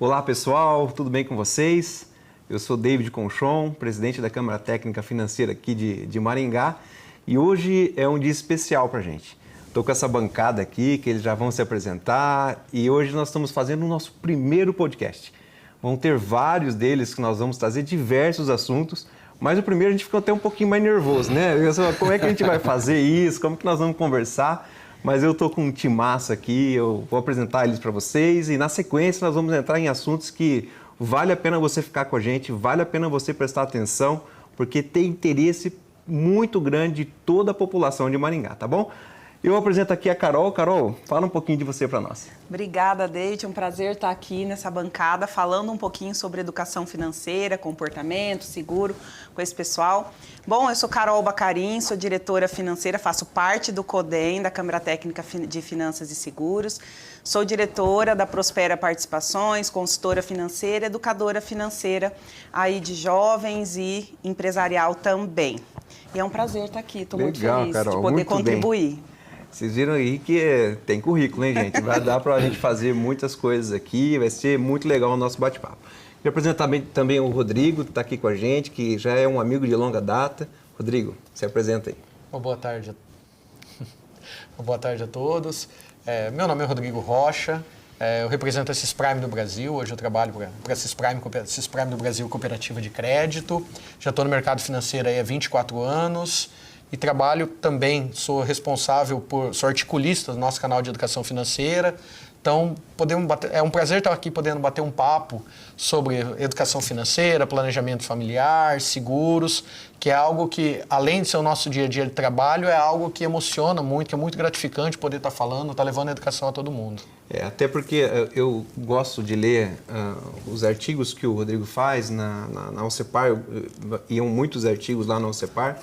Olá pessoal, tudo bem com vocês? Eu sou David Conchon, presidente da Câmara Técnica Financeira aqui de Maringá e hoje é um dia especial para a gente. Estou com essa bancada aqui que eles já vão se apresentar e hoje nós estamos fazendo o nosso primeiro podcast. Vão ter vários deles que nós vamos trazer diversos assuntos, mas o primeiro a gente ficou até um pouquinho mais nervoso, né? Como é que a gente vai fazer isso? Como que nós vamos conversar? Mas eu estou com um timaço aqui, eu vou apresentar eles para vocês e na sequência nós vamos entrar em assuntos que vale a pena você ficar com a gente, vale a pena você prestar atenção, porque tem interesse muito grande de toda a população de Maringá, tá bom? Eu apresento aqui a Carol. Carol, fala um pouquinho de você para nós. Obrigada, Deide. É um prazer estar aqui nessa bancada falando um pouquinho sobre educação financeira, comportamento, seguro com esse pessoal. Bom, eu sou Carol Bacarin, sou diretora financeira, faço parte do CODEM, da Câmara Técnica de Finanças e Seguros. Sou diretora da Prospera Participações, consultora financeira, educadora financeira aí de jovens e empresarial também. E é um prazer estar aqui, estou muito feliz Carol, de poder contribuir. Bem. Vocês viram aí que tem currículo, hein, gente? Vai dar para a gente fazer muitas coisas aqui, vai ser muito legal o nosso bate-papo. Queria apresentar também o Rodrigo, que está aqui com a gente, que já é um amigo de longa data. Rodrigo, se apresenta aí. Boa tarde. Boa tarde a todos. Meu nome é Rodrigo Rocha, eu represento a Sisprime do Brasil, hoje eu trabalho para a Sisprime do Brasil Cooperativa de Crédito. Já estou no mercado financeiro aí há 24 anos. E trabalho também, sou articulista do nosso canal de educação financeira. Então, é um prazer estar aqui podendo bater um papo sobre educação financeira, planejamento familiar, seguros, que é algo que, além de ser o nosso dia a dia de trabalho, é algo que emociona muito, que é muito gratificante poder estar falando, estar levando a educação a todo mundo. Até porque eu gosto de ler os artigos que o Rodrigo faz na UCEPAR, iam muitos artigos lá na UCEPAR,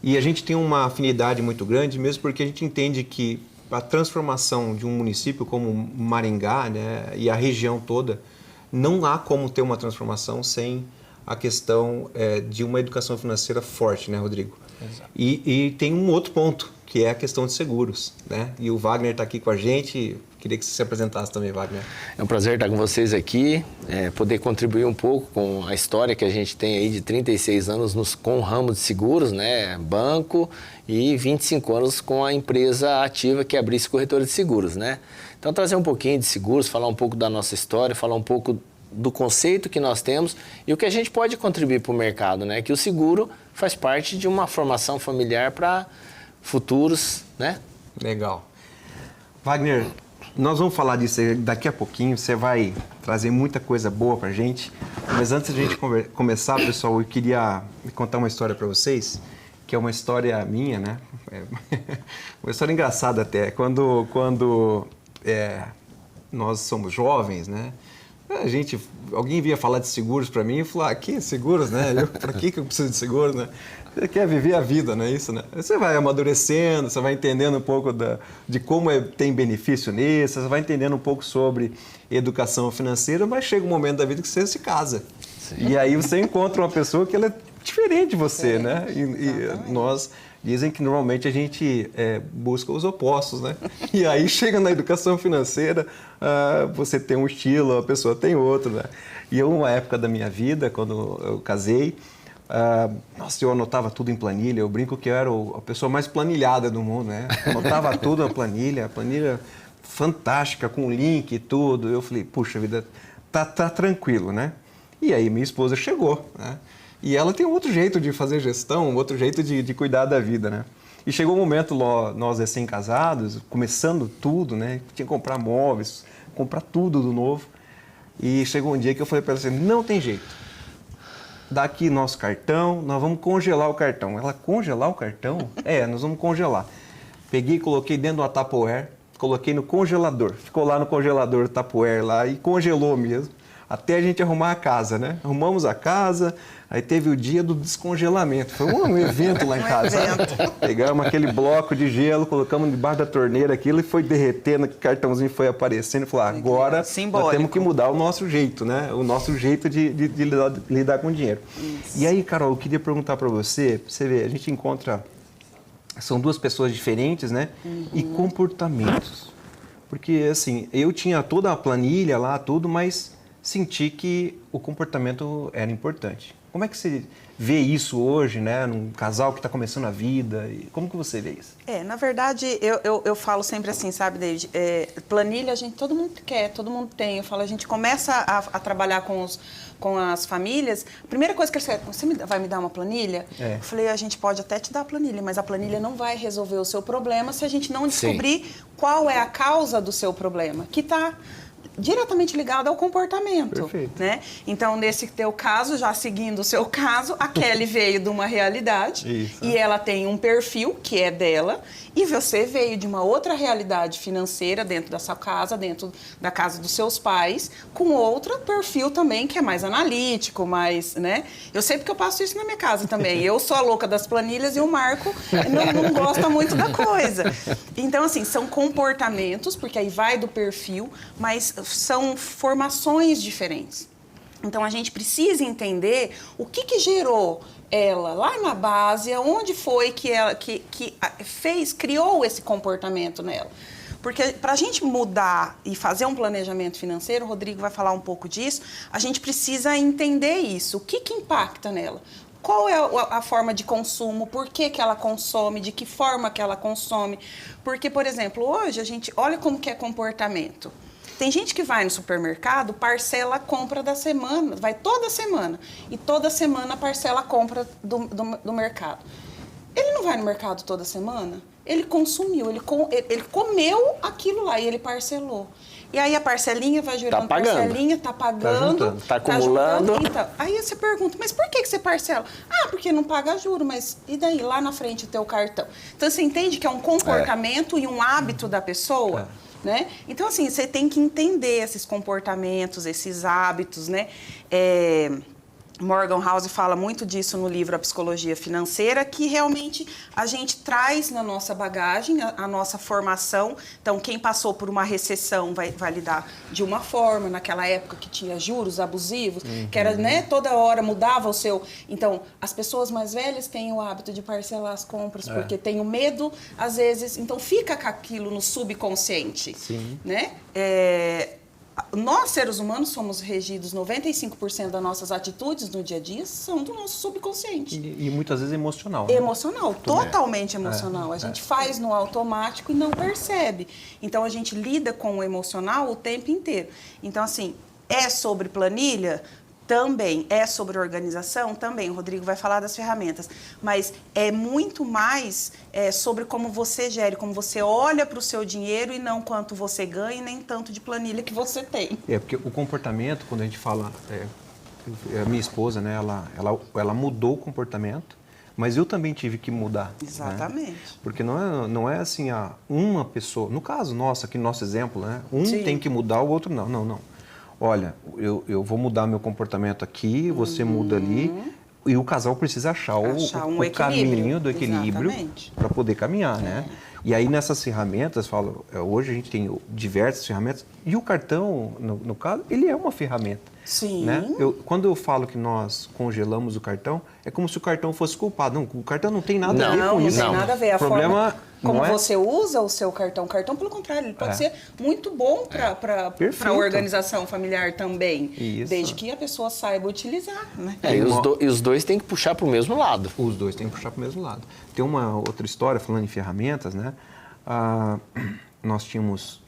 e a gente tem uma afinidade muito grande, mesmo porque a gente entende que a transformação de um município como Maringá, né, e a região toda, não há como ter uma transformação sem a questão de uma educação financeira forte, né, Rodrigo? Exato. E tem um outro ponto, que é a questão de seguros, né? E o Wagner está aqui com a gente. Queria que você se apresentasse também, Wagner. É um prazer estar com vocês aqui, poder contribuir um pouco com a história que a gente tem aí de 36 anos com o ramo de seguros, né, banco, e 25 anos com a empresa ativa que é a Brice Corretora de Seguros, né? Então, trazer um pouquinho de seguros, falar um pouco da nossa história, falar um pouco do conceito que nós temos e o que a gente pode contribuir para o mercado, né? Que o seguro faz parte de uma formação familiar para futuros, né? Legal. Wagner, nós vamos falar disso daqui a pouquinho, você vai trazer muita coisa boa pra gente, mas antes de a gente começar, pessoal, eu queria contar uma história para vocês, que é uma história minha, né? Uma história engraçada até. Quando nós somos jovens, né? Alguém vinha falar de seguros para mim e falou, que seguros, né? Para que eu preciso de seguros, né? Você quer viver a vida, não é isso, né? Você vai amadurecendo, você vai entendendo um pouco de como tem benefício nisso, você vai entendendo um pouco sobre educação financeira, mas chega um momento da vida que você se casa. Sim. E aí você encontra uma pessoa que ela é diferente de você, né? E nós dizem que normalmente a gente busca os opostos, né? E aí chega na educação financeira, você tem um estilo, a pessoa tem outro, né? E eu, uma época da minha vida, quando eu casei, eu anotava tudo em planilha, eu brinco que eu era a pessoa mais planilhada do mundo, né? Anotava tudo na planilha, fantástica, com link e tudo. Eu falei, puxa vida, tá tranquilo, né? E aí minha esposa chegou, né? E ela tem outro jeito de fazer gestão, outro jeito de cuidar da vida, né? E chegou um momento, nós recém-casados, começando tudo, né? Tinha que comprar móveis, comprar tudo do novo. E chegou um dia que eu falei para ela assim, não tem jeito. Daqui nosso cartão, nós vamos congelar o cartão. Ela, congelar o cartão? Nós vamos congelar. Peguei, coloquei dentro de uma Tupperware, coloquei no congelador. Ficou lá no congelador Tupperware lá e congelou mesmo. Até a gente arrumar a casa, né? Arrumamos a casa, aí teve o dia do descongelamento. Foi um evento lá em casa. Pegamos aquele bloco de gelo, colocamos debaixo da torneira aquilo e foi derretendo, o cartãozinho foi aparecendo e falou, agora nós temos que mudar o nosso jeito, né? O nosso jeito de lidar com o dinheiro. Isso. E aí, Carol, eu queria perguntar para você ver, a gente encontra, são duas pessoas diferentes, né? E comportamentos. Porque, assim, eu tinha toda a planilha lá, tudo, mas senti que o comportamento era importante. Como é que você vê isso hoje, né, num casal que está começando a vida? E como que você vê isso? Na verdade, eu falo sempre assim, sabe, David? Planilha, todo mundo quer, todo mundo tem. Eu falo, a gente começa a trabalhar com as famílias. A primeira coisa que eles querem, você vai me dar uma planilha? Eu falei, a gente pode até te dar a planilha, mas a planilha não vai resolver o seu problema se a gente não descobrir qual é a causa do seu problema, que está diretamente ligado ao comportamento. Perfeito. Né? Então, nesse teu caso, já seguindo o seu caso, a Kelly veio de uma realidade e ela tem um perfil que é dela e você veio de uma outra realidade financeira dentro da sua casa, dentro da casa dos seus pais, com outro perfil também que é mais analítico, mais, né? Eu sei porque eu passo isso na minha casa também. Eu sou a louca das planilhas e o Marco não gosta muito da coisa. Então, assim, são comportamentos, porque aí vai do perfil, mas são formações diferentes. Então, a gente precisa entender o que gerou ela lá na base, onde foi que ela criou esse comportamento nela. Porque para a gente mudar e fazer um planejamento financeiro, o Rodrigo vai falar um pouco disso, a gente precisa entender isso. O que impacta nela? Qual é a forma de consumo? Por que ela consome? De que forma que ela consome? Porque, por exemplo, hoje a gente olha como que é comportamento. Tem gente que vai no supermercado, parcela a compra da semana, vai toda semana. E toda semana parcela a compra do mercado. Ele não vai no mercado toda semana? Ele consumiu, ele comeu aquilo lá e ele parcelou. E aí a parcelinha vai gerando parcelinha, tá pagando, tá acumulando. Então, aí você pergunta, mas por que você parcela? Ah, porque não paga juro, mas e daí lá na frente o teu cartão? Então você entende que é um comportamento e um hábito da pessoa? Né? Então, assim, você tem que entender esses comportamentos, esses hábitos, né? Morgan Housel fala muito disso no livro A Psicologia Financeira, que realmente a gente traz na nossa bagagem, a nossa formação. Então, quem passou por uma recessão vai lidar de uma forma, naquela época que tinha juros abusivos, que era, né, toda hora mudava o seu... Então, as pessoas mais velhas têm o hábito de parcelar as compras, porque tem o medo, às vezes... Então, fica com aquilo no subconsciente, né? Nós, seres humanos, somos regidos, 95% das nossas atitudes no dia a dia são do nosso subconsciente. E muitas vezes emocional. Né? Emocional, totalmente emocional. A gente faz no automático e não percebe. Então, a gente lida com o emocional o tempo inteiro. Então, assim, é sobre planilha? Também. É sobre organização? Também. O Rodrigo vai falar das ferramentas. Mas é muito mais sobre como você gere, como você olha para o seu dinheiro e não quanto você ganha, nem tanto de planilha que você tem. Porque o comportamento, quando a gente fala... a minha esposa, né, ela mudou o comportamento, mas eu também tive que mudar. Exatamente. Né? Porque não é assim, uma pessoa... No caso nosso, aqui no nosso exemplo, né, tem que mudar, o outro não. Não. Olha, eu vou mudar meu comportamento aqui, você muda ali, e o casal precisa achar o caminho do equilíbrio para poder caminhar, né? E aí nessas ferramentas, hoje a gente tem diversas ferramentas, e o cartão, no caso, ele é uma ferramenta. Sim. Né? Quando eu falo que nós congelamos o cartão, é como se o cartão fosse culpado. Não, o cartão não tem nada a ver com isso. Não tem nada a ver. O problema como você usa o seu cartão. O cartão, pelo contrário, ele pode ser muito bom para a organização familiar também. Isso. Desde que a pessoa saiba utilizar. Né? E os dois têm que puxar para o mesmo lado. Os dois têm que puxar para o mesmo lado. Tem uma outra história, falando em ferramentas, né? Nós tínhamos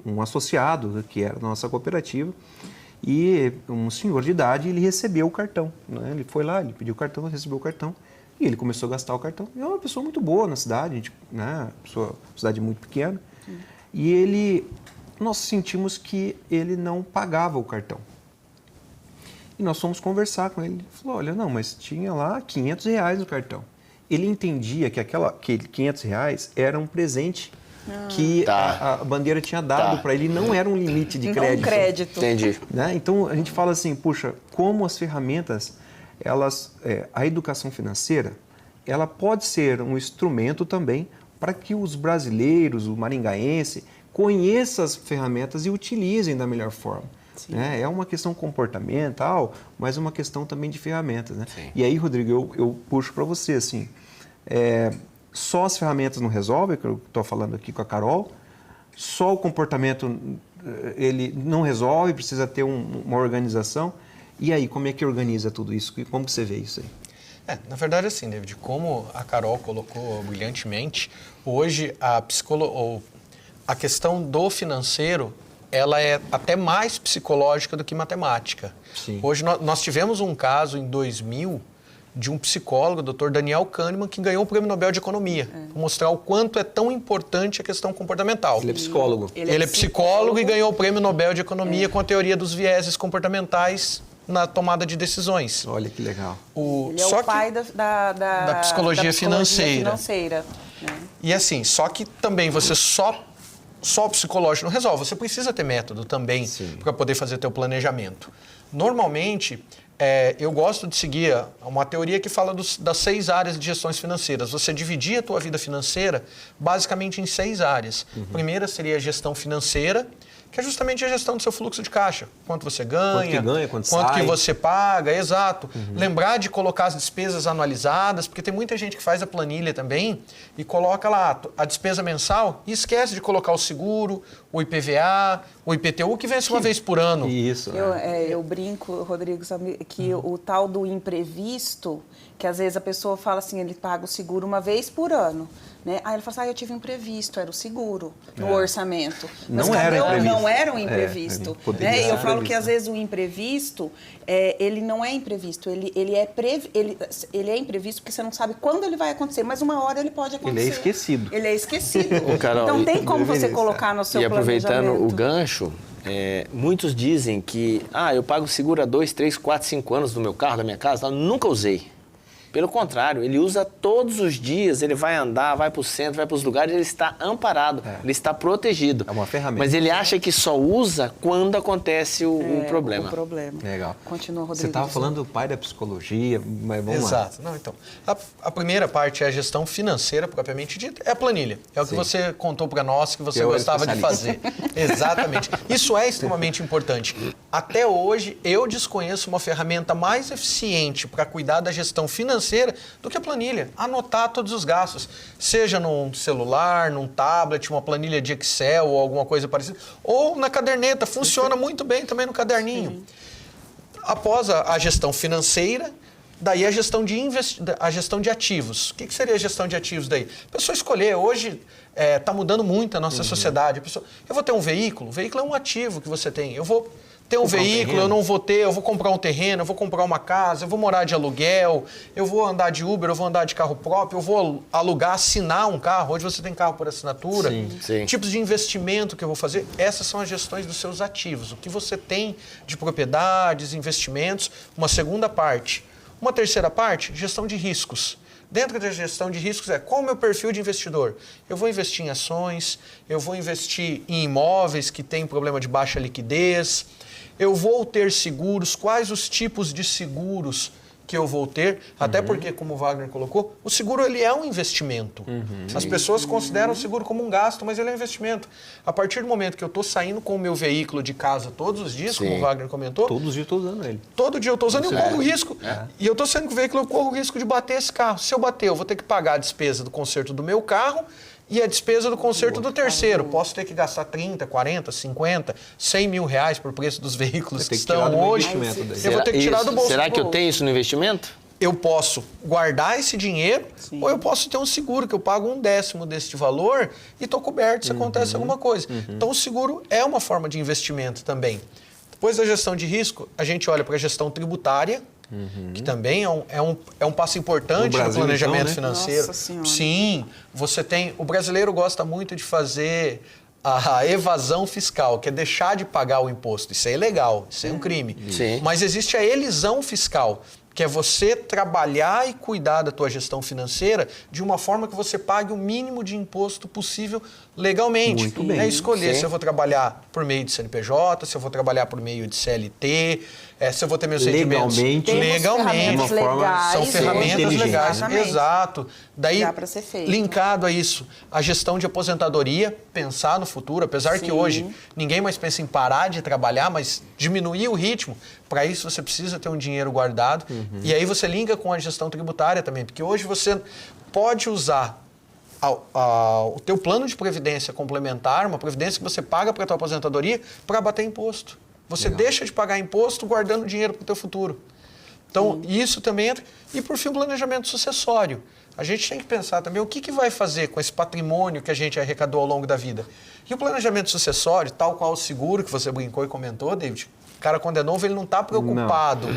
um associado, que era da nossa cooperativa, e um senhor de idade, ele recebeu o cartão. Né? Ele foi lá, ele pediu o cartão, recebeu o cartão, e ele começou a gastar o cartão. E é uma pessoa muito boa na cidade, né? Uma cidade muito pequena. E nós sentimos que ele não pagava o cartão. E nós fomos conversar com ele. Ele falou, olha, não, mas tinha lá R$500 no cartão. Ele entendia que aquele R$500 era um presente que a bandeira tinha dado para ele, não era um limite de crédito. Não crédito. Entendi. Né? Então, a gente fala assim, puxa, como as ferramentas, a educação financeira, ela pode ser um instrumento também para que os brasileiros, o maringaense, conheçam as ferramentas e utilizem da melhor forma. Né? É uma questão comportamental, mas uma questão também de ferramentas. Né? E aí, Rodrigo, eu puxo para você, assim, só as ferramentas não resolvem, que eu estou falando aqui com a Carol, só o comportamento ele não resolve, precisa ter uma organização. E aí, como é que organiza tudo isso? Como que você vê isso aí? Na verdade, assim, David, como a Carol colocou brilhantemente, hoje a questão do financeiro, ela é até mais psicológica do que matemática. Sim. Hoje nós tivemos um caso em 2000 de um psicólogo, o Dr. Daniel Kahneman, que ganhou o Prêmio Nobel de Economia, para mostrar o quanto é tão importante a questão comportamental. Ele é psicólogo. Ele é psicólogo e ganhou o Prêmio Nobel de Economia com a teoria dos vieses comportamentais na tomada de decisões. Olha que legal. Ele é o pai da psicologia financeira. Né? E assim, só que também você só o psicológico não resolve. Você precisa ter método também para poder fazer teu planejamento. Normalmente, eu gosto de seguir uma teoria que fala das 6 áreas de gestões financeiras. Você dividir a tua vida financeira basicamente em 6 áreas. Primeira seria a gestão financeira, que é justamente a gestão do seu fluxo de caixa. Quanto você ganha, quanto quanto sai. que você paga, exato. Lembrar de colocar as despesas anualizadas, porque tem muita gente que faz a planilha também e coloca lá a despesa mensal e esquece de colocar o seguro, o IPVA, o IPTU, que vence uma vez por ano. Isso. Eu brinco, Rodrigo, sabe, que o tal do imprevisto, que às vezes a pessoa fala assim, ele paga o seguro uma vez por ano. Né? Aí ele fala assim, eu tive um imprevisto, era o seguro no orçamento. Mas não era imprevisto. Não era um imprevisto. Poderia E eu falo imprevisto. que às vezes o imprevisto, ele não é imprevisto, ele é imprevisto porque você não sabe quando ele vai acontecer, mas uma hora ele pode acontecer. Ele é esquecido. Ele é esquecido. Carol, então tem como você Vinícius, colocar no seu E aproveitando planejamento. o gancho, muitos dizem que eu pago seguro há 2, 3, 4, 5 anos do meu carro, da minha casa, eu nunca usei. Pelo contrário, ele usa todos os dias, ele vai andar, vai para o centro, vai para os lugares, ele está amparado, ele está protegido. É uma ferramenta. Mas ele acha que só usa quando acontece o problema. O problema. Legal. Continua, Rodrigo. Você estava falando do pai da psicologia, mas vamos lá. Exato. Não, então, a primeira parte é a gestão financeira, propriamente dita, é a planilha. É o que você contou para nós que você Que eu era gostava de fazer. Exatamente. Isso é extremamente importante. Até hoje, eu desconheço uma ferramenta mais eficiente para cuidar da gestão financeira do que a planilha. Anotar todos os gastos. Seja num celular, num tablet, uma planilha de Excel ou alguma coisa parecida. Ou na caderneta. Funciona muito bem também no caderninho. Sim. Após a gestão financeira, daí a gestão de ativos. O que seria a gestão de ativos daí? A pessoa escolher. Hoje está mudando muito a nossa sociedade. Eu vou ter um veículo. O veículo é um ativo que você tem. Eu vou ter um veículo, eu não vou ter, eu vou comprar um terreno, eu vou comprar uma casa, eu vou morar de aluguel, eu vou andar de Uber, eu vou andar de carro próprio, eu vou alugar, assinar um carro. Hoje você tem carro por assinatura. Sim. Tipos de investimento que eu vou fazer. Essas são as gestões dos seus ativos. O que você tem de propriedades, investimentos. Uma segunda parte. Uma terceira parte, gestão de riscos. Dentro da gestão de riscos qual é o meu perfil de investidor? Eu vou investir em ações, eu vou investir em imóveis que têm problema de baixa liquidez, eu vou ter seguros, quais os tipos de seguros que eu vou ter, até porque, como o Wagner colocou, o seguro ele é um investimento. As pessoas consideram o seguro como um gasto, mas ele é um investimento. A partir do momento que eu estou saindo com o meu veículo de casa todos os dias, como o Wagner comentou... Todos os dias eu estou usando ele. Todo dia eu estou usando e eu corro o risco. E eu estou saindo com o veículo, eu corro o risco de bater esse carro. Se eu bater, eu vou ter que pagar a despesa do conserto do meu carro e a despesa do conserto do terceiro. Posso ter que gastar 30, 40, 50, 100 mil reais por preço dos veículos que estão hoje. Eu vou ter que tirar do bolso. Será que eu tenho isso no investimento? Eu posso guardar esse dinheiro ou eu posso ter um seguro que eu pago 1/10 deste valor e estou coberto se acontece alguma coisa. Então, o seguro é uma forma de investimento também. Depois da gestão de risco, a gente olha para a gestão tributária, que também é um passo importante no planejamento financeiro. Nossa Senhora. Sim, você tem... O brasileiro gosta muito de fazer a evasão fiscal, que é deixar de pagar o imposto. Isso é ilegal, isso é um crime. Sim. Mas existe a elisão fiscal, que é você trabalhar e cuidar da tua gestão financeira de uma forma que você pague o mínimo de imposto possível legalmente. Muito bem. É escolher se eu vou trabalhar por meio de CNPJ, se eu vou trabalhar por meio de CLT, se eu vou ter meus rendimentos legalmente. Uma forma, são ferramentas legais. Exatamente. Exato. Daí, dá para ser feito. linkado a isso, a gestão de aposentadoria, pensar no futuro, apesar que hoje ninguém mais pensa em parar de trabalhar, mas diminuir o ritmo. Para isso você precisa ter um dinheiro guardado. E aí você linka com a gestão tributária também, porque hoje você pode usar o teu plano de previdência complementar, uma previdência que você paga para a tua aposentadoria, para bater imposto. Você deixa de pagar imposto guardando dinheiro para o teu futuro. Então, isso também entra. E, por fim, o planejamento sucessório. A gente tem que pensar também o que vai fazer com esse patrimônio que a gente arrecadou ao longo da vida. E o planejamento sucessório, tal qual o seguro que você brincou e comentou, David, o cara, quando é novo, ele não está preocupado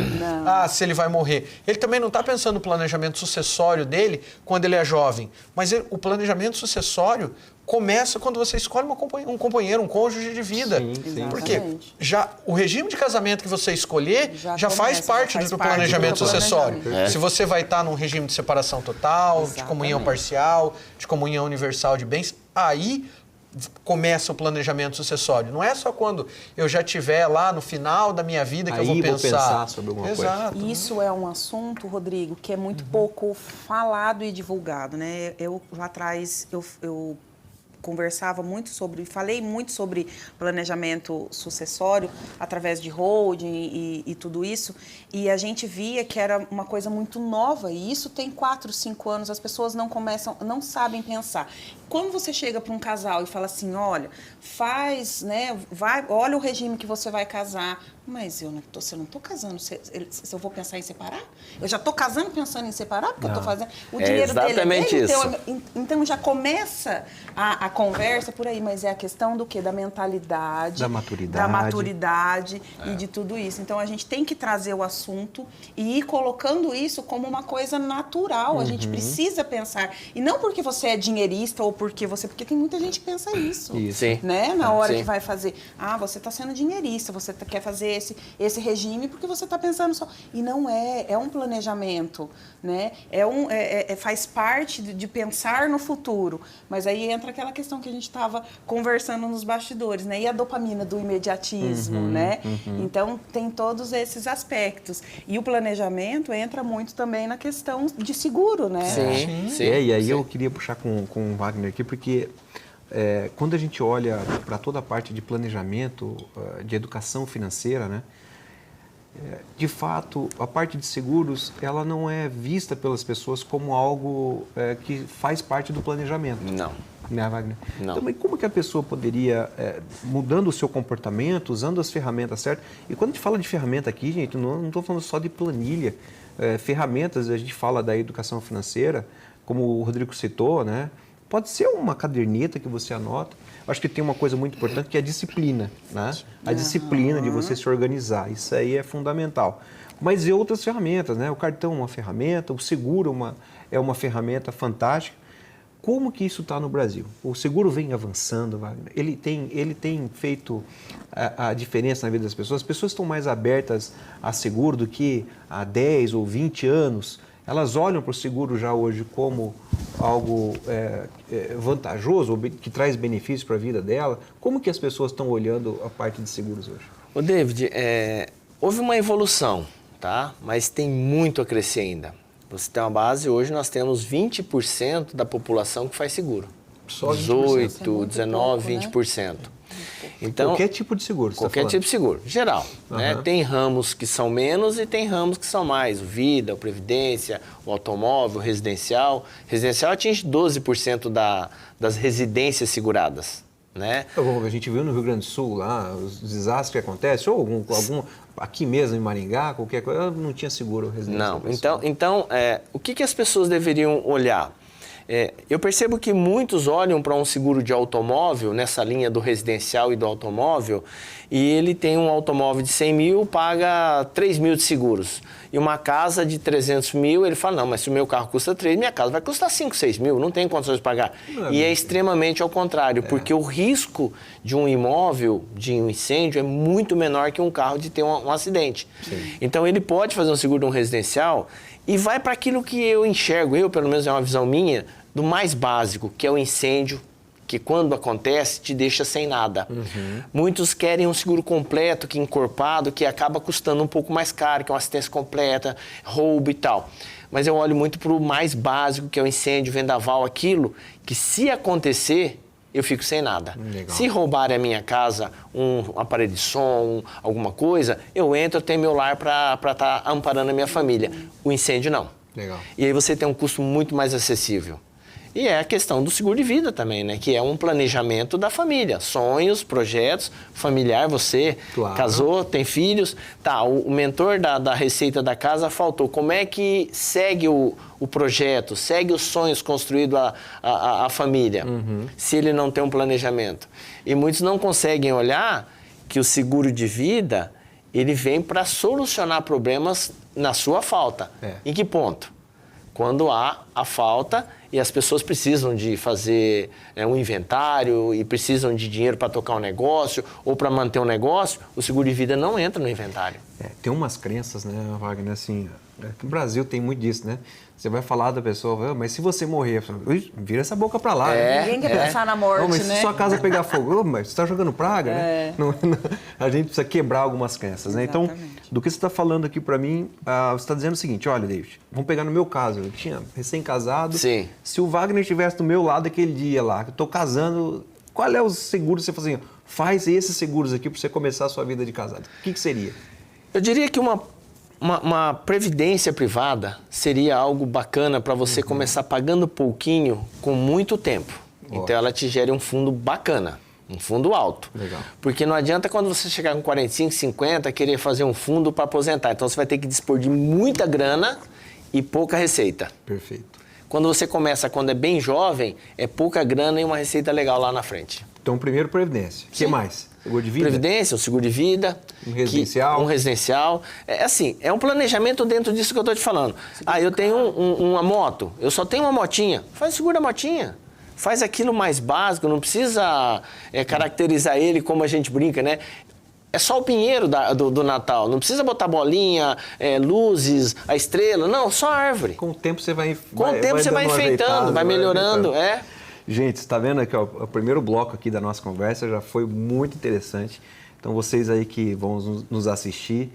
se ele vai morrer. Ele também não está pensando no planejamento sucessório dele quando ele é jovem. Mas o planejamento sucessório começa quando você escolhe um companheiro, um cônjuge de vida. Sim. Porque o regime de casamento que você escolher já faz parte do planejamento sucessório. Se você vai estar num regime de separação total, de comunhão parcial, de comunhão universal de bens, aí começa o planejamento sucessório. Não é só quando eu já estiver lá no final da minha vida que eu vou pensar sobre alguma coisa. Isso é um assunto, Rodrigo, que é muito pouco falado e divulgado, né? Eu lá atrás eu conversava muito falei muito sobre planejamento sucessório através de holding e tudo isso, e a gente via que era uma coisa muito nova, e isso tem 4, 5 anos, as pessoas não sabem pensar. Quando você chega para um casal e fala assim, olha, olha o regime que você vai casar, mas se eu não estou casando, se eu vou pensar em separar? Eu já estou casando pensando em separar, porque eu estou fazendo... O dinheiro exatamente dele é isso. dele, então já começa a conversa por aí, mas é a questão do quê? Da mentalidade. Da maturidade e de tudo isso. Então, a gente tem que trazer o assunto e ir colocando isso como uma coisa natural. A gente precisa pensar. E não porque você é dinheirista ou porque tem muita gente que pensa isso. Sim. Né? Na hora que vai fazer. você está sendo dinheirista, você quer fazer esse regime porque você está pensando só. E não é um planejamento, né? Faz parte de pensar no futuro. Mas aí entra aquela questão que a gente estava conversando nos bastidores, né? E a dopamina do imediatismo, né? Então, tem todos esses aspectos. E o planejamento entra muito também na questão de seguro, né? Sim. E aí eu queria puxar com o Wagner aqui, porque quando a gente olha para toda a parte de planejamento, de educação financeira, né? De fato, a parte de seguros, ela não é vista pelas pessoas como algo que faz parte do planejamento. Não. Né, Wagner? Não. Então, como que a pessoa poderia, mudando o seu comportamento, usando as ferramentas certas... E quando a gente fala de ferramenta aqui, gente, não estou falando só de planilha. Ferramentas, a gente fala da educação financeira, como o Rodrigo citou, né? Pode ser uma caderneta que você anota. Acho que tem uma coisa muito importante que é a disciplina, né? A disciplina de você se organizar. Isso aí é fundamental. Mas e outras ferramentas, né? O cartão é uma ferramenta, o seguro é uma ferramenta fantástica. Como que isso está no Brasil? O seguro vem avançando, Wagner. Ele tem feito a diferença na vida das pessoas. As pessoas estão mais abertas a seguro do que há 10 ou 20 anos. Elas olham para o seguro já hoje como algo vantajoso, que traz benefícios para a vida dela. Como que as pessoas estão olhando a parte de seguros hoje? Ô David, houve uma evolução, tá? Mas tem muito a crescer ainda. Você tem uma base, hoje nós temos 20% da população que faz seguro. Só 18, 19, 20%. Então, qualquer tipo de seguro, qualquer tipo de seguro, geral. Né? Tem ramos que são menos e tem ramos que são mais. O vida, a previdência, o automóvel, o residencial. Residencial atinge 12% das residências seguradas. Né? A gente viu no Rio Grande do Sul lá, os desastres que acontecem, ou algum aqui mesmo em Maringá, qualquer coisa, não tinha seguro residencial. Não, então o que as pessoas deveriam olhar? Eu percebo que muitos olham para um seguro de automóvel, nessa linha do residencial e do automóvel, e ele tem um automóvel de 100 mil, paga 3 mil de seguros. E uma casa de 300 mil, ele fala, não, mas se o meu carro custa 3, minha casa vai custar 5, 6 mil, não tem condições de pagar. E é extremamente ao contrário, porque o risco de um imóvel, de um incêndio, é muito menor que um carro de ter um acidente. Sim. Então, ele pode fazer um seguro de um residencial e vai para aquilo que eu enxergo, pelo menos é uma visão minha, do mais básico, que é o incêndio, que quando acontece te deixa sem nada. Muitos querem um seguro completo, que encorpado, que acaba custando um pouco mais caro, que é uma assistência completa, roubo e tal. Mas eu olho muito para o mais básico, que é o incêndio, vendaval, aquilo que se acontecer, eu fico sem nada. Legal. Se roubarem a minha casa, um aparelho de som, alguma coisa, eu entro, eu tenho meu lar para estar amparando a minha família. O incêndio não. Legal. E aí você tem um custo muito mais acessível. E é a questão do seguro de vida também, né? Que é um planejamento da família. Sonhos, projetos, familiar, você casou, tem filhos. Tá, o mentor da receita da casa faltou. Como é que segue o projeto, segue os sonhos construídos a família, se ele não tem um planejamento? E muitos não conseguem olhar que o seguro de vida, ele vem para solucionar problemas na sua falta. Em que ponto? Quando há a falta e as pessoas precisam de fazer um inventário e precisam de dinheiro para tocar um negócio ou para manter um negócio, o seguro de vida não entra no inventário. Tem umas crenças, né, Wagner, assim, que no Brasil tem muito disso, né? Você vai falar da pessoa, mas se você morrer, vira essa boca pra lá. Ninguém quer pensar na morte, mas né? se sua casa pegar fogo, mas você está jogando praga, né? A gente precisa quebrar algumas crenças, né? Então, do que você está falando aqui para mim, você está dizendo o seguinte, olha, David, vamos pegar no meu caso, eu tinha recém-casado. Sim. Se o Wagner estivesse do meu lado aquele dia lá, que eu estou casando, qual é o seguro que você fala assim, faz esses seguros aqui para você começar a sua vida de casado? O que seria? Eu diria que uma previdência privada seria algo bacana para você começar pagando pouquinho com muito tempo. Então ela te gera um fundo bacana, um fundo alto. Legal. Porque não adianta quando você chegar com 45, 50, querer fazer um fundo para aposentar. Então você vai ter que dispor de muita grana e pouca receita. Perfeito. Quando você começa, quando é bem jovem, é pouca grana e uma receita legal lá na frente. Então, primeiro, previdência. O que mais? Seguro de vida? Previdência, um seguro de vida. Um residencial. Um residencial. É assim, é um planejamento dentro disso que eu estou te falando. Eu tenho uma moto, eu só tenho uma motinha. Faz seguro da motinha. Faz aquilo mais básico, não precisa caracterizar ele como a gente brinca, né? É só o pinheiro do Natal, não precisa botar bolinha, luzes, a estrela, não, só a árvore. Com o tempo você vai enfeitando, vai melhorando, Gente, você está vendo aqui, ó, o primeiro bloco aqui da nossa conversa já foi muito interessante. Então, vocês aí que vão nos assistir,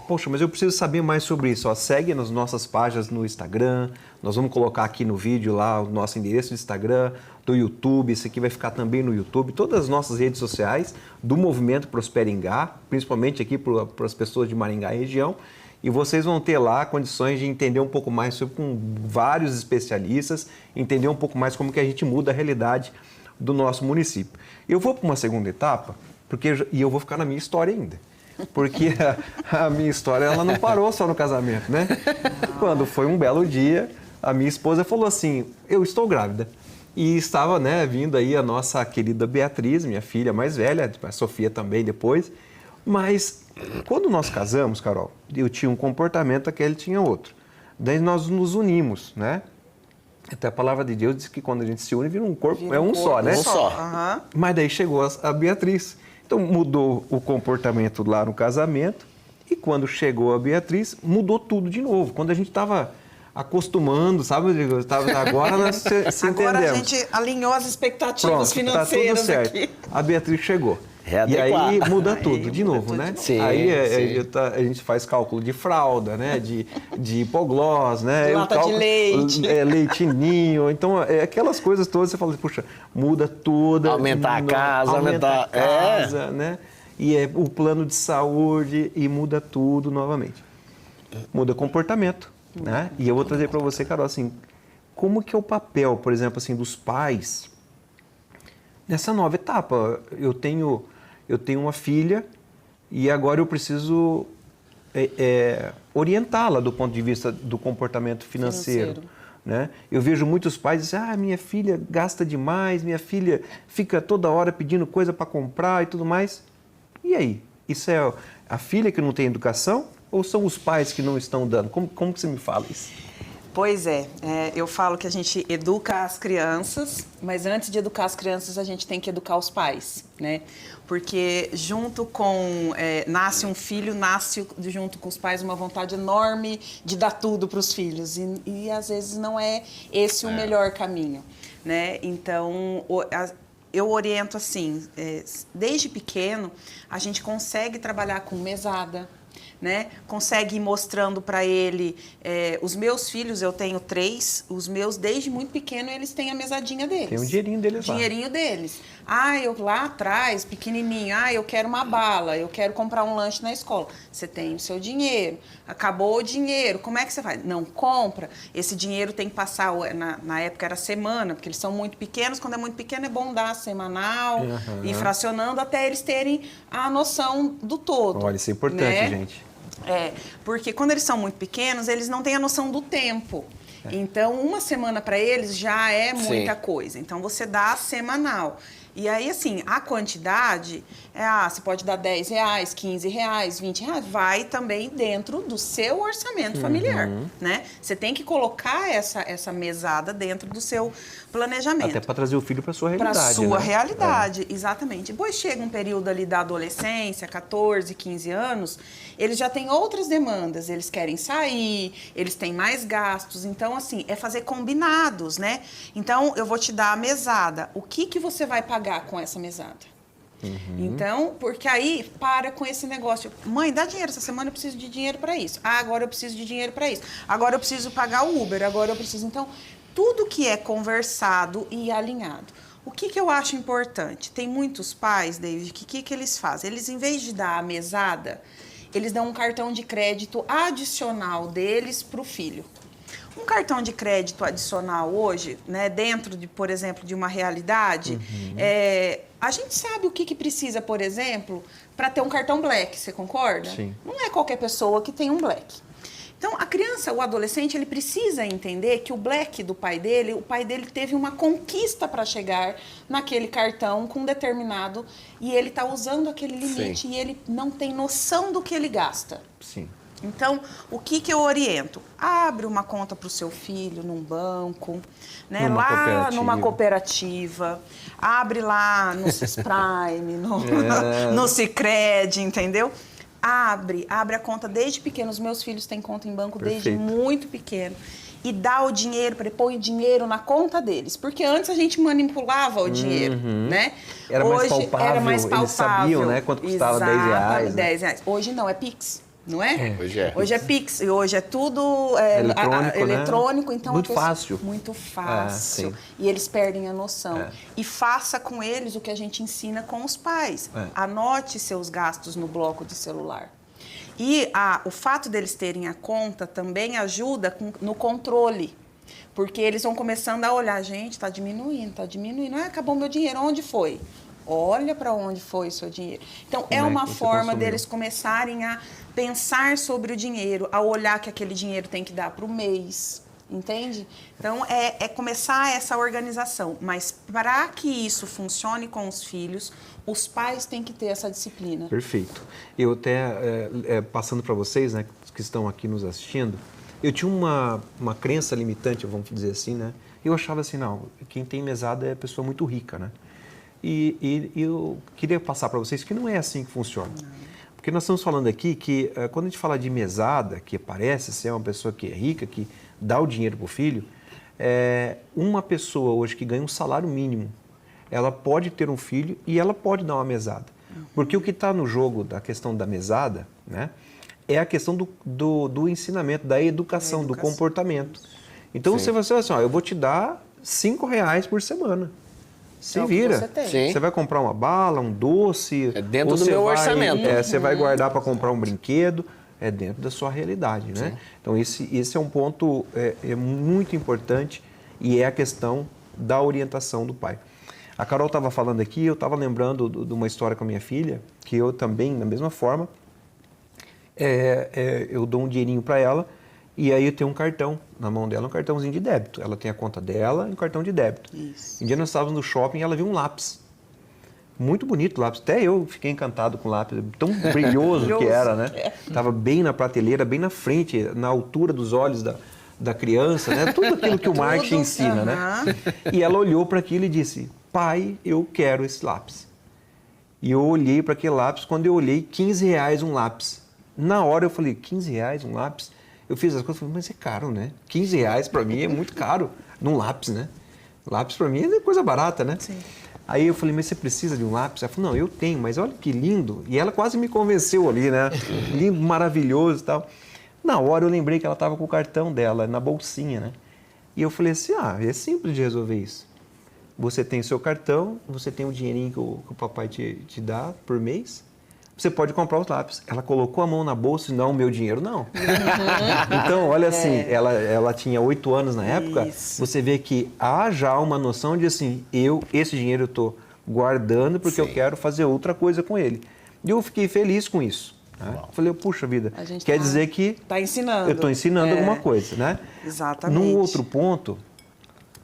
poxa, mas eu preciso saber mais sobre isso. Ó, segue nas nossas páginas no Instagram, nós vamos colocar aqui no vídeo lá o nosso endereço do Instagram, do YouTube, esse aqui vai ficar também no YouTube, todas as nossas redes sociais do Movimento Prosperingá, principalmente aqui para as pessoas de Maringá e região. E vocês vão ter lá condições de entender um pouco mais sobre, com vários especialistas, entender um pouco mais como que a gente muda a realidade do nosso município. Eu vou para uma segunda etapa, e eu vou ficar na minha história ainda. Porque a minha história ela não parou só no casamento, né? Quando foi um belo dia, a minha esposa falou assim, eu estou grávida. E estava, né, vindo aí a nossa querida Beatriz, minha filha mais velha, a Sofia também depois. Mas quando nós casamos, Carol, eu tinha um comportamento, aquele tinha outro. Daí nós nos unimos, né? Até a palavra de Deus diz que quando a gente se une, vira um corpo, é um só, né? Um só. Uhum. Mas daí chegou a Beatriz. Então mudou o comportamento lá no casamento e quando chegou a Beatriz, mudou tudo de novo. Quando a gente estava acostumando, sabe? Agora nós se entendemos. Agora a gente alinhou as expectativas financeiras tá tudo certo. aqui. A Beatriz chegou. E Readequar. aí muda tudo de novo, né? Sim, aí sim. a gente faz cálculo de fralda, né? De hipoglós, né? Lata de leite. Leitinho. Então, aquelas coisas todas, você fala, puxa, muda tudo. Aumentar a casa, aumentar a casa, né? E o plano de saúde e muda tudo novamente. Muda comportamento, né? E eu vou trazer para você, Carol, assim, como que é o papel, por exemplo, assim, dos pais nessa nova etapa? Eu tenho uma filha e agora eu preciso orientá-la do ponto de vista do comportamento financeiro. Né? Eu vejo muitos pais dizendo, minha filha gasta demais, minha filha fica toda hora pedindo coisa para comprar e tudo mais. E aí? Isso é a filha que não tem educação ou são os pais que não estão dando? Como que você me fala isso? Pois eu falo que a gente educa as crianças, mas antes de educar as crianças, a gente tem que educar os pais, né? Porque junto com... nasce um filho, nasce junto com os pais uma vontade enorme de dar tudo para os filhos. E às vezes não é esse o melhor caminho, né? Então, eu oriento assim, desde pequeno, a gente consegue trabalhar com mesada, né? Consegue ir mostrando para ele. Os meus filhos, eu tenho 3, os meus, desde muito pequeno, eles têm a mesadinha deles. Tem um dinheirinho deles lá. Dinheirinho deles. Eu lá atrás, pequenininho, eu quero uma bala, eu quero comprar um lanche na escola. Você tem o seu dinheiro, acabou o dinheiro, como é que você faz? Não compra, esse dinheiro tem que passar, na época era semana, porque eles são muito pequenos, quando é muito pequeno é bom dar semanal, e fracionando até eles terem a noção do todo. Olha, isso é importante, né? gente. Porque quando eles são muito pequenos, eles não têm a noção do tempo. Então, uma semana para eles já é muita coisa. Então, você dá semanal. E aí, assim, a quantidade, você pode dar R$10, R$15, R$20, vai também dentro do seu orçamento familiar, né? Você tem que colocar essa mesada dentro do seu planejamento. Até para trazer o filho para sua realidade. Para sua né? realidade, exatamente. Depois chega um período ali da adolescência, 14, 15 anos, eles já têm outras demandas, eles querem sair, eles têm mais gastos. Então, assim, é fazer combinados, né? Então, eu vou te dar a mesada. O que você vai pagar com essa mesada? Então, porque aí para com esse negócio. Mãe, dá dinheiro, essa semana eu preciso de dinheiro para isso. Agora eu preciso de dinheiro para isso. Agora eu preciso pagar o Uber, agora eu preciso... Então, tudo que é conversado e alinhado. O que eu acho importante? Tem muitos pais, David, que eles fazem? Eles, em vez de dar a mesada, eles dão um cartão de crédito adicional deles para o filho. Um cartão de crédito adicional hoje, né, dentro, por exemplo, de uma realidade, a gente sabe o que precisa, por exemplo, para ter um cartão Black, você concorda? Sim. Não é qualquer pessoa que tem um Black. Então, a criança, o adolescente, ele precisa entender que o Black do pai dele, o pai dele teve uma conquista para chegar naquele cartão com determinado, e ele está usando aquele limite e ele não tem noção do que ele gasta. Sim. Então, o que eu oriento? Abre uma conta para o seu filho num banco, né? Numa cooperativa. Abre lá no Sisprime, no Sicredi, entendeu? Abre a conta desde pequeno. Os meus filhos têm conta em banco desde muito pequeno. E dá o dinheiro, põe o dinheiro na conta deles. Porque antes a gente manipulava o dinheiro, né? Hoje era mais palpável. Eles sabiam, né, quanto custava R$10. R$10. Hoje não, é Pix. Não é? Hoje é Pix, e hoje é tudo eletrônico, então muito fácil. Muito fácil. E eles perdem a noção. E faça com eles o que a gente ensina com os pais. Anote seus gastos no bloco de celular. E o fato deles terem a conta também ajuda no controle. Porque eles vão começando a olhar, gente, está diminuindo. Acabou meu dinheiro, onde foi? Olha para onde foi o seu dinheiro. Então, é uma forma deles começarem a pensar sobre o dinheiro, a olhar que aquele dinheiro tem que dar para o mês, entende? Então, é começar essa organização. Mas, para que isso funcione com os filhos, os pais têm que ter essa disciplina. Perfeito. Eu até, passando para vocês, né, que estão aqui nos assistindo, eu tinha uma crença limitante, vamos dizer assim, né? Eu achava assim, não, quem tem mesada é pessoa muito rica, né? E eu queria passar para vocês que não é assim que funciona. Porque nós estamos falando aqui que quando a gente fala de mesada, que parece ser uma pessoa que é rica, que dá o dinheiro para o filho, uma pessoa hoje que ganha um salário mínimo, ela pode ter um filho e ela pode dar uma mesada. Porque o que está no jogo da questão da mesada, né, é a questão do ensinamento, da educação, do comportamento. Então você vai dizer assim, eu vou te dar R$5 por semana. Se vira. Você vai comprar uma bala, um doce. É dentro do meu orçamento. Você vai guardar para comprar um brinquedo. É dentro da sua realidade, né? Sim. Então, esse é um ponto muito importante e é a questão da orientação do pai. A Carol estava falando aqui, eu estava lembrando de uma história com a minha filha, que eu também, da mesma forma, eu dou um dinheirinho para ela e aí eu tenho um cartão na mão dela, um cartãozinho de débito. Ela tem a conta dela e um cartão de débito. Isso. Um dia nós estávamos no shopping e ela viu um lápis. Muito bonito o lápis. Até eu fiquei encantado com o lápis. Tão brilhoso que era, né? Estava bem na prateleira, bem na frente, na altura dos olhos da criança, né? Tudo aquilo que o marketing ensina, né? E ela olhou para aquilo e disse, pai, eu quero esse lápis. E eu olhei para aquele lápis, quando eu olhei, R$15 um lápis. Na hora eu falei, R$15 um lápis? Eu fiz as coisas e falei, mas é caro, né? R$15 para mim é muito caro num lápis, né? Lápis para mim é coisa barata, né? Sim. Aí eu falei, mas você precisa de um lápis? Ela falou, não, eu tenho, mas olha que lindo. E ela quase me convenceu ali, né? Lindo, maravilhoso e tal. Na hora eu lembrei que ela estava com o cartão dela na bolsinha, né? E eu falei assim, é simples de resolver isso. Você tem o seu cartão, você tem o dinheirinho que o papai te dá por mês, você pode comprar os lápis. Ela colocou a mão na bolsa e não, o meu dinheiro não. Então, olha assim, ela tinha 8 anos na época, você vê que há já uma noção de assim, esse dinheiro eu estou guardando porque eu quero fazer outra coisa com ele. E eu fiquei feliz com isso. Né? Falei, puxa vida, quer dizer que tá ensinando. eu estou ensinando alguma coisa, né? Exatamente. Num outro ponto,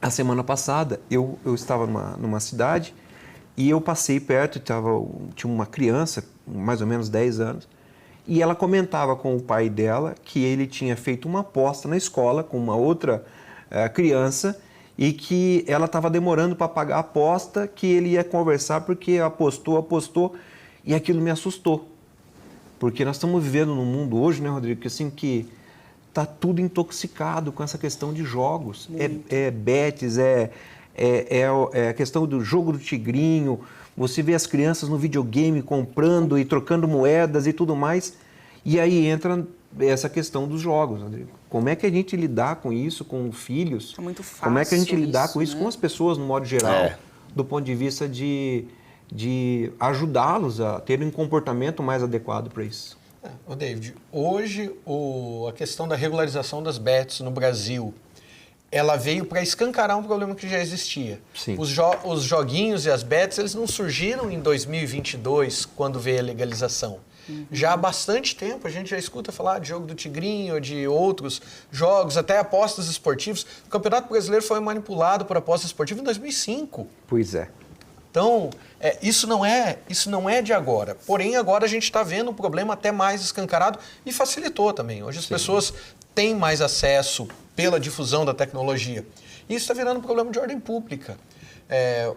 a semana passada, eu estava numa cidade e eu passei perto, tinha uma criança, mais ou menos 10 anos, e ela comentava com o pai dela que ele tinha feito uma aposta na escola com uma outra criança e que ela estava demorando para pagar a aposta, que ele ia conversar porque apostou, e aquilo me assustou. Porque nós estamos vivendo num mundo hoje, né, Rodrigo, que assim que está tudo intoxicado com essa questão de jogos. É bets, a questão do jogo do tigrinho, você vê as crianças no videogame comprando e trocando moedas e tudo mais, e aí entra essa questão dos jogos, Rodrigo. Como é que a gente lidar com isso, com filhos? É muito fácil. Como é que a gente lidar com isso, né? com as pessoas, no modo geral, do ponto de vista de ajudá-los a terem um comportamento mais adequado para isso? Ô David, hoje a questão da regularização das bets no Brasil, ela veio para escancarar um problema que já existia. Sim. Os joguinhos e as bets, eles não surgiram em 2022, quando veio a legalização. Já há bastante tempo a gente já escuta falar de jogo do tigrinho, de outros jogos, até apostas esportivas. O Campeonato Brasileiro foi manipulado por apostas esportivas em 2005. Pois é. Então, isso não é de agora. Porém, agora a gente está vendo o problema até mais escancarado e facilitou também. Hoje as pessoas têm mais acesso pela difusão da tecnologia. E isso está virando um problema de ordem pública.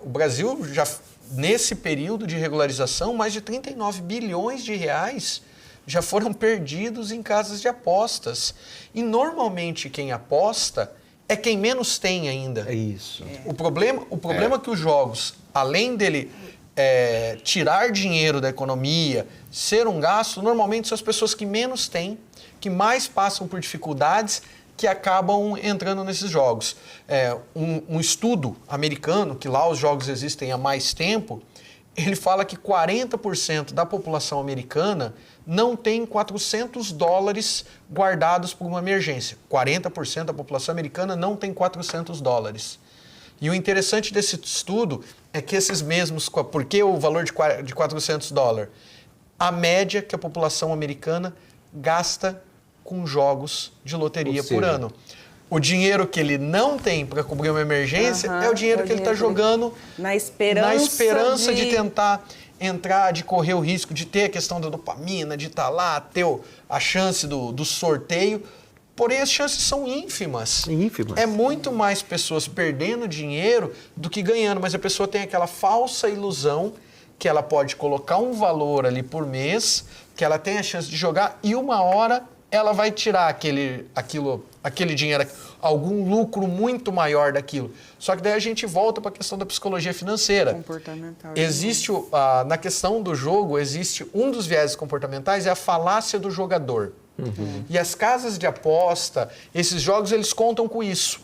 O Brasil, já nesse período de regularização, mais de 39 bilhões de reais já foram perdidos em casas de apostas. E normalmente quem aposta é quem menos tem ainda. É isso. O problema é que os jogos, além dele tirar dinheiro da economia, ser um gasto, normalmente são as pessoas que menos têm, que mais passam por dificuldades, que acabam entrando nesses jogos. Um estudo americano, que lá os jogos existem há mais tempo, ele fala que 40% da população americana não tem $400 guardados por uma emergência. 40% da população americana não tem $400. E o interessante desse estudo é que esses mesmos... Por que o valor de $400? A média que a população americana gasta com jogos de loteria por ano. O dinheiro que ele não tem para cobrir uma emergência é o dinheiro que ele está jogando na esperança de tentar entrar, de correr o risco de ter a questão da dopamina, de estar lá, ter a chance do sorteio. Porém, as chances são ínfimas. Ínfimas. É muito mais pessoas perdendo dinheiro do que ganhando, mas a pessoa tem aquela falsa ilusão que ela pode colocar um valor ali por mês, que ela tem a chance de jogar e uma hora ela vai tirar aquele dinheiro, algum lucro muito maior daquilo. Só que daí a gente volta para a questão da psicologia financeira. Comportamental. Existe, na questão do jogo, existe um dos viéses comportamentais, é a falácia do jogador. E as casas de aposta, esses jogos, eles contam com isso.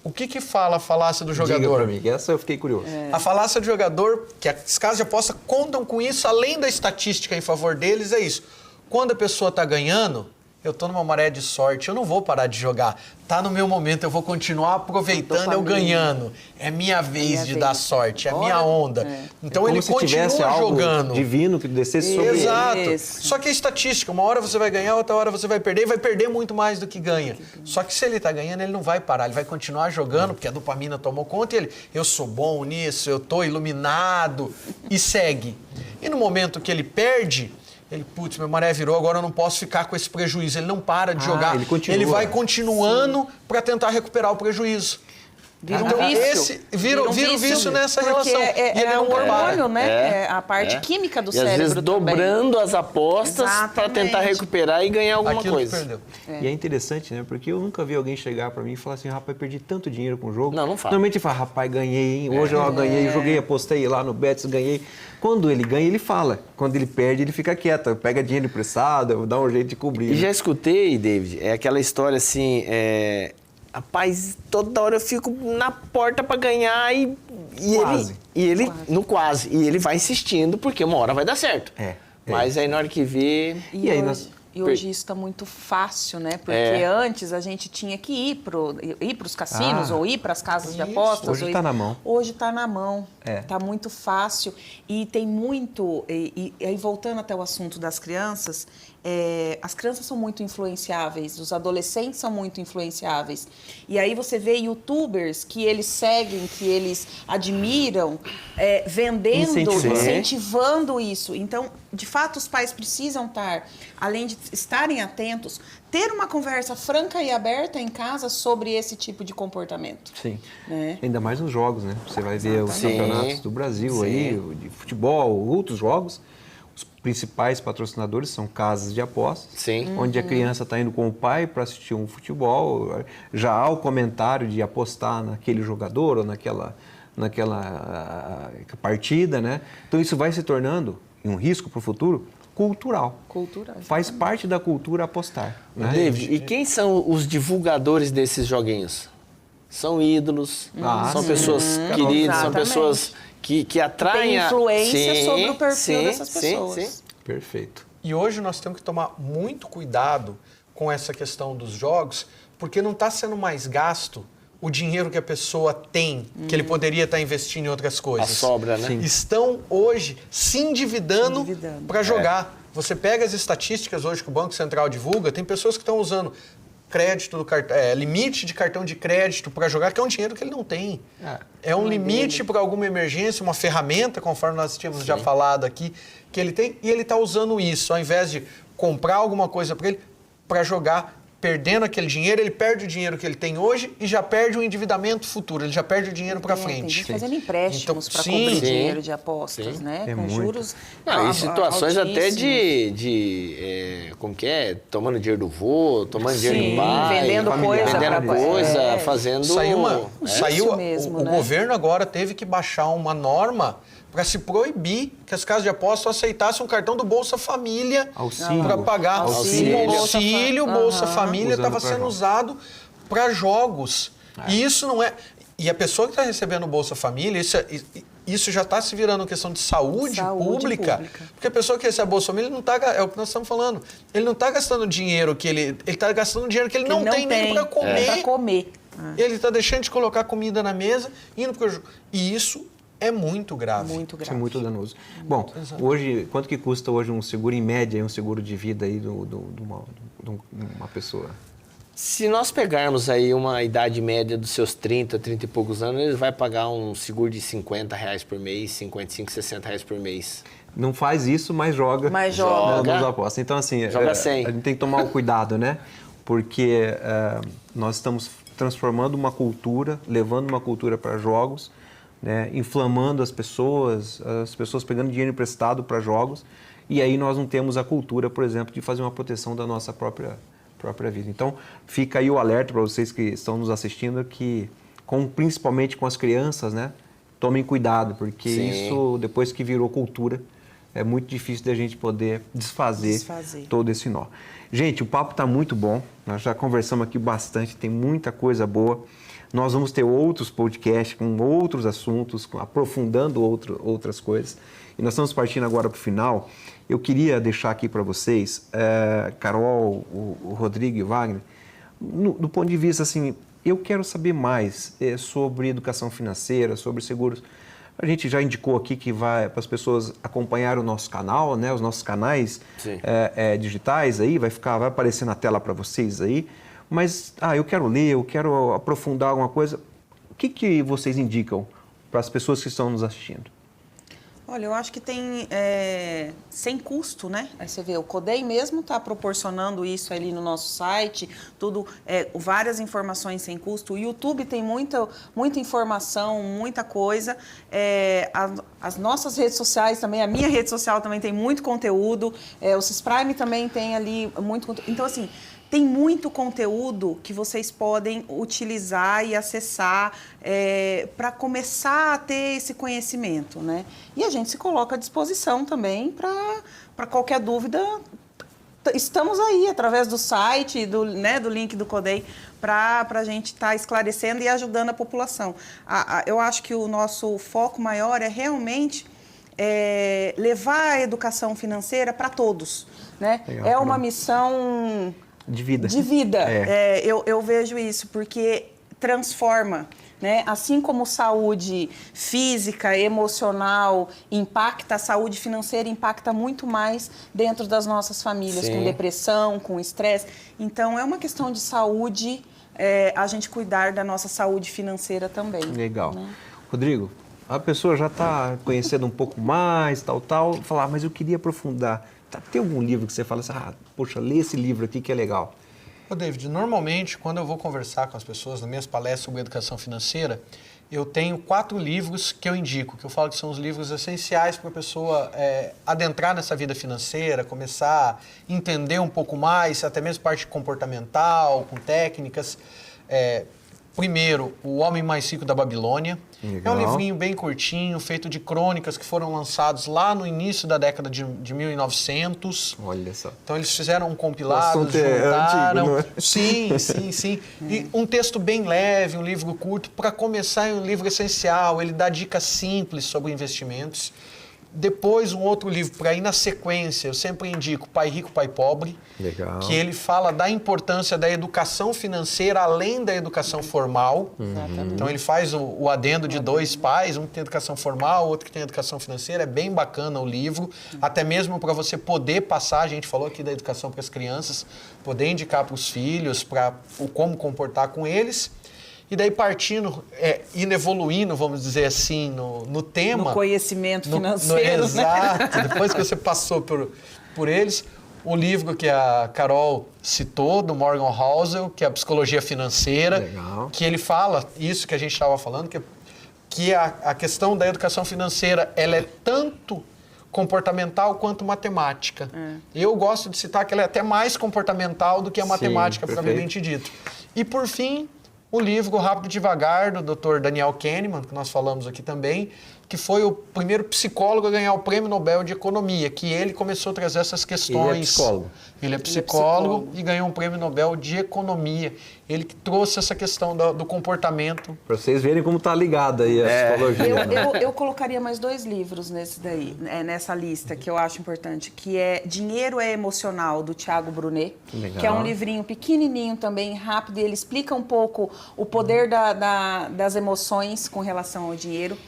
O que fala a falácia do jogador? Diga pra mim, que essa eu fiquei curioso. A falácia do jogador, que as casas de aposta contam com isso, além da estatística em favor deles, é isso. Quando a pessoa está ganhando, eu estou numa maré de sorte, eu não vou parar de jogar. Tá no meu momento, eu vou continuar aproveitando, eu ganhando. É minha vez de dar sorte, é minha onda. Então ele continua jogando. Divino que descesse sobre ele. Exato. Só que a estatística, uma hora você vai ganhar, outra hora você vai perder, e vai perder muito mais do que ganha. Só que se ele está ganhando, ele não vai parar, ele vai continuar jogando, porque a dopamina tomou conta e eu sou bom nisso, eu estou iluminado, e segue. E no momento que ele perde, putz, meu maré virou, agora eu não posso ficar com esse prejuízo. Ele não para de jogar. Ele vai continuando para tentar recuperar o prejuízo. Vira um Então, vício. vira um vício nessa porque relação. É, E ele não um hormônio, para. né? É a parte química do e cérebro às vezes também. dobrando as apostas para Exatamente. tentar recuperar e ganhar alguma Aquilo que coisa. perdeu. E é interessante, né? Porque eu nunca vi alguém chegar pra mim e falar assim, rapaz, perdi tanto dinheiro com o jogo. Não fala. Normalmente fala, rapaz, ganhei, hein? Hoje eu ganhei, joguei, apostei lá no Betis, ganhei. Quando ele ganha, ele fala. Quando ele perde, ele fica quieto. Pega dinheiro emprestado, dá um jeito de cobrir. E né? já escutei, David, é aquela história assim, rapaz, toda hora eu fico na porta para ganhar Quase. no quase. E ele vai insistindo porque uma hora vai dar certo. Mas aí na hora que vê... E aí, E hoje isso está muito fácil, né? Porque antes a gente tinha que ir para os cassinos ou ir para as casas de apostas. Hoje está na mão. Hoje está na mão. É. Está muito fácil. E tem muito... E aí, voltando até o assunto das crianças, as crianças são muito influenciáveis, os adolescentes são muito influenciáveis. E aí você vê youtubers que eles seguem, que eles admiram, vendendo, incentivando isso. Então, de fato, os pais precisam estar, além de estarem atentos, ter uma conversa franca e aberta em casa sobre esse tipo de comportamento. Sim. Né? Ainda mais nos jogos, né? Você vai ver os Sim. campeonatos do Brasil aí, de futebol, outros jogos. Os principais patrocinadores são casas de apostas, Sim. onde a criança está indo com o pai para assistir um futebol. Já há o comentário de apostar naquele jogador ou naquela partida, né? Então isso vai se tornando um risco para o futuro cultural. Faz parte da cultura apostar. Né? David, e quem são os divulgadores desses joguinhos? São ídolos, são pessoas queridas, são pessoas que atraem Tem influência sobre o perfil dessas pessoas. Sim. Perfeito. E hoje nós temos que tomar muito cuidado com essa questão dos jogos, porque não está sendo mais gasto o dinheiro que a pessoa tem, que ele poderia estar investindo em outras coisas. A sobra, né? Sim. Estão hoje se endividando para jogar. Você pega as estatísticas hoje que o Banco Central divulga, tem pessoas que estão usando crédito do limite de cartão de crédito para jogar, que é um dinheiro que ele não tem. É um limite para alguma emergência, uma ferramenta, conforme nós tínhamos já falado aqui, que ele tem, e ele está usando isso, ao invés de comprar alguma coisa para ele, para jogar, perdendo aquele dinheiro, ele perde o dinheiro que ele tem hoje e já perde o endividamento futuro, ele já perde o dinheiro para frente. Tem gente fazendo empréstimos para sim, cobrir dinheiro de apostas, né? É Com muito. juros Não, e situações até altíssimos. como que é? Tomando dinheiro do vô, tomando dinheiro do pai. vendendo coisa. Vendendo coisa, fazendo... Saiu mesmo, o né? governo agora teve que baixar uma norma para se proibir que as casas de apostas aceitassem um cartão do Bolsa Família para pagar. Auxílio. Bolsa Família Usando estava pra sendo jogos. usado para jogos. E isso não é... E a pessoa que está recebendo o Bolsa Família, isso já está se virando questão de saúde pública. Porque a pessoa que recebe a Bolsa Família não está... É o que nós estamos falando. Ele não está gastando dinheiro que ele está gastando dinheiro que ele não tem nem para comer. Para comer. Ele está deixando de colocar comida na mesa, indo para o jogo. E isso é muito grave. Muito grave. Isso é muito danoso. Bom, hoje, quanto que custa hoje um seguro, em média, um seguro de vida aí de uma pessoa? Se nós pegarmos aí uma idade média dos seus 30 e poucos anos, ele vai pagar um seguro de R$50 por mês, 55, R$60 por mês. Não faz isso, mas joga. Mas joga. Nas apostas. Então, assim, Joga 100. a gente tem que tomar o cuidado, né? Porque nós estamos transformando uma cultura, levando uma cultura para jogos, né? Inflamando as pessoas pegando dinheiro emprestado para jogos, e aí nós não temos a cultura, por exemplo, de fazer uma proteção da nossa própria vida. Então, fica aí o alerta para vocês que estão nos assistindo, que principalmente com as crianças, né? Tomem cuidado, porque isso, depois que virou cultura, é muito difícil da gente poder desfazer todo esse nó. Gente, o papo está muito bom, nós já conversamos aqui bastante, tem muita coisa boa. Nós vamos ter outros podcasts com outros assuntos, aprofundando outras coisas. E nós estamos partindo agora para o final. Eu queria deixar aqui para vocês, Carol, o Rodrigo e o Wagner, do ponto de vista assim, eu quero saber mais sobre educação financeira, sobre seguros. A gente já indicou aqui que vai para as pessoas acompanhar o nosso canal, né, os nossos canais digitais aí, vai aparecer na tela para vocês aí. Mas, eu quero ler, eu quero aprofundar alguma coisa. O que vocês indicam para as pessoas que estão nos assistindo? Olha, eu acho que tem sem custo, né? Aí você vê, o CODEI mesmo está proporcionando isso ali no nosso site, tudo, várias informações sem custo. O YouTube tem muita informação, muita coisa. As nossas redes sociais também, a minha rede social também tem muito conteúdo. O Cisprime também tem ali muito conteúdo. Então, assim, tem muito conteúdo que vocês podem utilizar e acessar para começar a ter esse conhecimento, né? E a gente se coloca à disposição também para qualquer dúvida. Estamos aí, através do site, do link do CODEI, para a gente estar esclarecendo e ajudando a população. Eu acho que o nosso foco maior é realmente levar a educação financeira para todos, né? Legal, é uma missão... De vida. De vida. Eu vejo isso, porque transforma, né? Assim como saúde física, emocional impacta, a saúde financeira impacta muito mais dentro das nossas famílias, Sim. com depressão, com estresse. Então, é uma questão de saúde, a gente cuidar da nossa saúde financeira também. Legal. Né? Rodrigo, a pessoa já está conhecendo um pouco mais, falar, mas eu queria aprofundar. Tem algum livro que você fala assim, poxa, lê esse livro aqui que é legal? Ô, David, normalmente, quando eu vou conversar com as pessoas nas minhas palestras sobre educação financeira, eu tenho 4 livros que eu indico, que eu falo que são os livros essenciais para a pessoa adentrar nessa vida financeira, começar a entender um pouco mais, até mesmo parte comportamental, com técnicas. Primeiro, O Homem Mais Rico da Babilônia. Legal. É um livrinho bem curtinho, feito de crônicas que foram lançados lá no início da década de 1900. Olha só. Então, eles fizeram um compilado, O assunto é juntaram... antigo, não é? Sim. E um texto bem leve, um livro curto. Para começar, é um livro essencial. Ele dá dicas simples sobre investimentos. Depois, um outro livro para ir na sequência, eu sempre indico Pai Rico, Pai Pobre. Legal. Que ele fala da importância da educação financeira além da educação formal. Exatamente. Então, ele faz o adendo de 2 pais, um que tem educação formal, outro que tem educação financeira. É bem bacana o livro, até mesmo para você poder passar, a gente falou aqui da educação para as crianças, poder indicar para os filhos, para como comportar com eles. E daí partindo, indo evoluindo, vamos dizer assim, no tema... No conhecimento financeiro, Exato, depois que você passou por eles, o livro que a Carol citou, do Morgan Housel, que é a Psicologia Financeira, Legal. que ele fala isso que a gente estava falando, que a questão da educação financeira, ela é tanto comportamental quanto matemática. Eu gosto de citar que ela é até mais comportamental do que a matemática propriamente dito. E, por fim... O livro Rápido e Devagar, do Dr. Daniel Kahneman, que nós falamos aqui também, que foi o primeiro psicólogo a ganhar o Prêmio Nobel de Economia, que ele começou a trazer essas questões. Ele é psicólogo. Ele é psicólogo e ganhou um Prêmio Nobel de Economia. Ele que trouxe essa questão do comportamento. Para vocês verem como está ligada aí a psicologia. Eu colocaria mais 2 livros nessa lista, que eu acho importante, que é Dinheiro é Emocional, do Thiago Brunet, Legal. que é um livrinho pequenininho também, rápido, e ele explica um pouco o poder das emoções com relação ao dinheiro.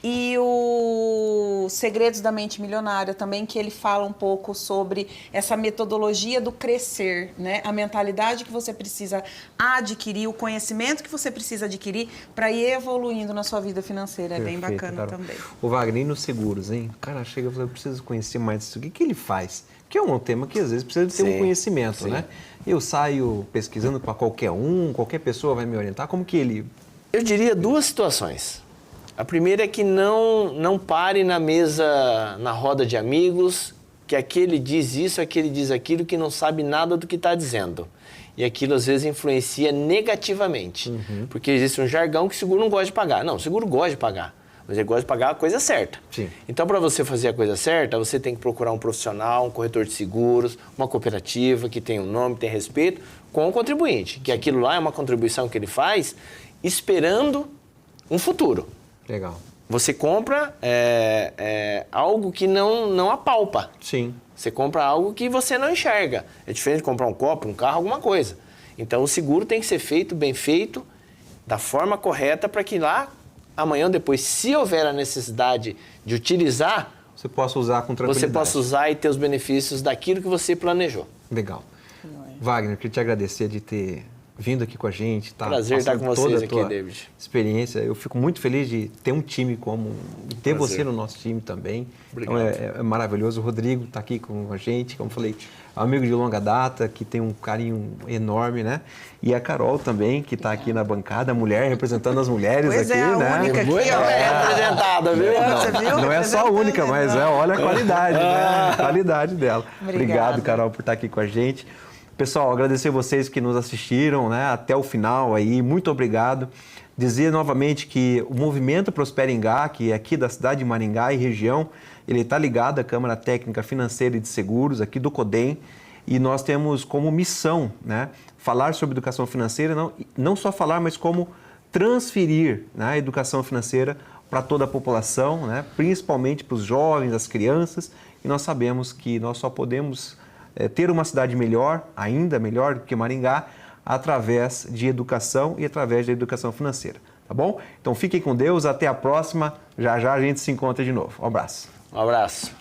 E o Segredos da Mente Milionária também, que ele fala um pouco sobre essa metodologia do crescer, né? A mentalidade que você precisa adquirir, o conhecimento que você precisa adquirir para ir evoluindo na sua vida financeira. É bem bacana também. O Wagner, e nos seguros, hein? O cara chega e fala, eu preciso conhecer mais disso. O que ele faz? Que é um tema que às vezes precisa de ter um conhecimento, né? Eu saio pesquisando para qualquer pessoa vai me orientar. Como que ele... Eu diria 2 situações. A primeira é que não pare na mesa, na roda de amigos, que aquele diz isso, aquele diz aquilo, que não sabe nada do que está dizendo. E aquilo, às vezes, influencia negativamente. Porque existe um jargão que o seguro não gosta de pagar. Não, o seguro gosta de pagar, mas ele gosta de pagar a coisa certa. Sim. Então, para você fazer a coisa certa, você tem que procurar um profissional, um corretor de seguros, uma cooperativa que tem um nome, tem respeito, com o contribuinte. Que aquilo lá é uma contribuição que ele faz esperando um futuro. Legal. Você compra algo que não apalpa. Sim. Você compra algo que você não enxerga. É diferente de comprar um copo, um carro, alguma coisa. Então, o seguro tem que ser feito, bem feito, da forma correta, para que lá, amanhã ou depois, se houver a necessidade de utilizar, Você possa usar com tranquilidade. você possa usar e ter os benefícios daquilo que você planejou. Legal. Wagner, eu queria te agradecer de ter vindo aqui com a gente. Tá Prazer estar passando com toda vocês a tua aqui, David. experiência. Eu fico muito feliz de ter um time como... ter Prazer. você no nosso time também. Obrigado. Então é maravilhoso. O Rodrigo está aqui com a gente, como eu falei, amigo de longa data, que tem um carinho enorme, né? E a Carol também, que está aqui na bancada, mulher, representando as mulheres Pois aqui, é, a né? única aqui, Boa ó. representada, viu? Você viu? Não é só a única, mas olha a qualidade, né? A qualidade dela. Obrigada. Obrigado, Carol, por estar aqui com a gente. Pessoal, agradecer vocês que nos assistiram, né, até o final aí. Muito obrigado. Dizer novamente que o movimento Prosperingá, que é aqui da cidade de Maringá e região, ele está ligado à Câmara Técnica Financeira e de Seguros, aqui do CODEM, e nós temos como missão, né, falar sobre educação financeira, não só falar, mas como transferir, né, a educação financeira para toda a população, né, principalmente para os jovens, as crianças, e nós sabemos que nós só podemos ter uma cidade melhor, ainda melhor do que Maringá, através de educação e através da educação financeira, tá bom? Então fiquem com Deus, até a próxima, já já a gente se encontra de novo. Um abraço. Um abraço.